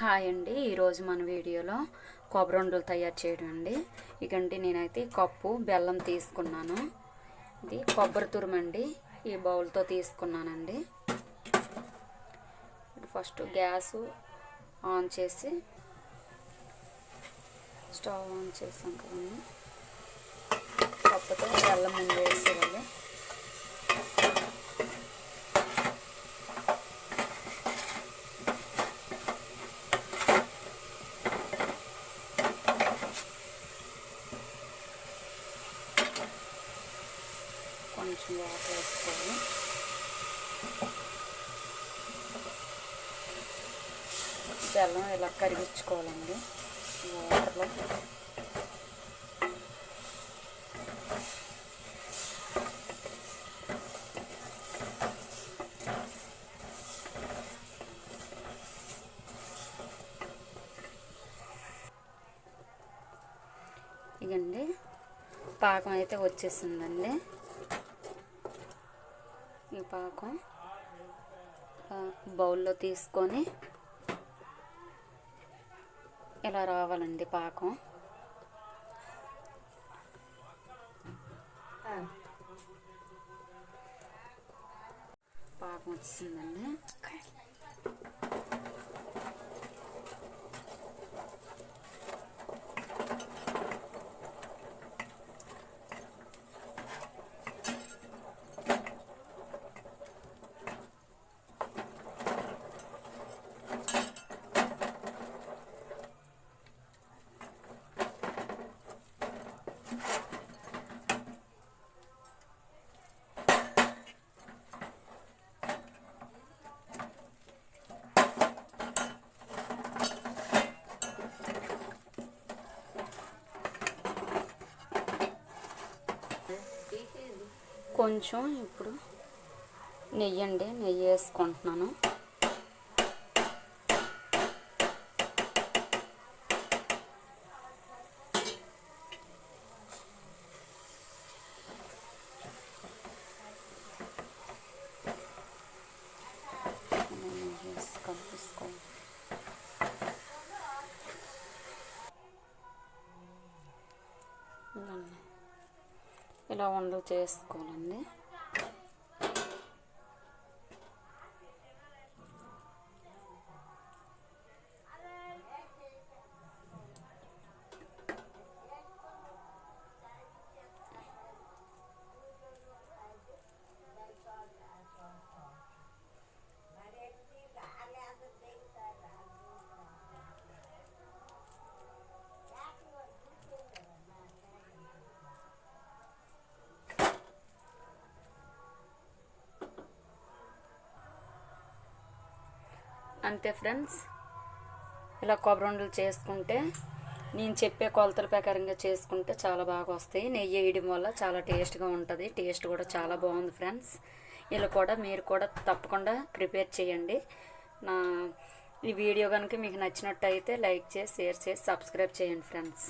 Hi అండి, ఈరోజు మన వీడియోలో కొబ్బరి ఉండలు తయారు చేయడం అండి. ఇకండి నేనైతే కప్పు బెల్లం తీసుకున్నాను. ఇది కొబ్బరి తురుమండి, ఈ బౌల్తో తీసుకున్నానండి. ఫస్ట్ గ్యాస్ ఆన్ చేసి స్టవ్ ఆన్ చేసాం కదండి, కప్పుతో బెల్లం ముందు వేసేయాలి. కొంచెం వాటర్ వేసుకోవాలి. బెల్లం ఇలా కరిగించుకోవాలండి వాటర్లో. ఇదండి పాకం అయితే వచ్చేసిందండి. ఈ పాకం బౌల్లో తీసుకొని ఇలా రావాలండి పాకం. పాకం వచ్చిందండి. కొంచెం ఇప్పుడు నెయ్యి వేసుకుంటున్నాను. కలిపేసుకోవాలి. ఇలా ఉండలు చేసుకోవాలండి. అంతే ఫ్రెండ్స్, ఇలా కొబ్బరి ఉండలు చేసుకుంటే నేను చెప్పే కొలతల ప్రకారంగా చేసుకుంటే చాలా బాగా వస్తాయి. నెయ్యి వేయడం వల్ల చాలా టేస్ట్గా ఉంటుంది. టేస్ట్ కూడా చాలా బాగుంది ఫ్రెండ్స్. ఇలా కూడా మీరు కూడా తప్పకుండా ప్రిపేర్ చేయండి. ఈ వీడియో కనుక మీకు నచ్చినట్టయితే లైక్ చేసి, షేర్ చేసి, సబ్స్క్రైబ్ చేయండి ఫ్రెండ్స్.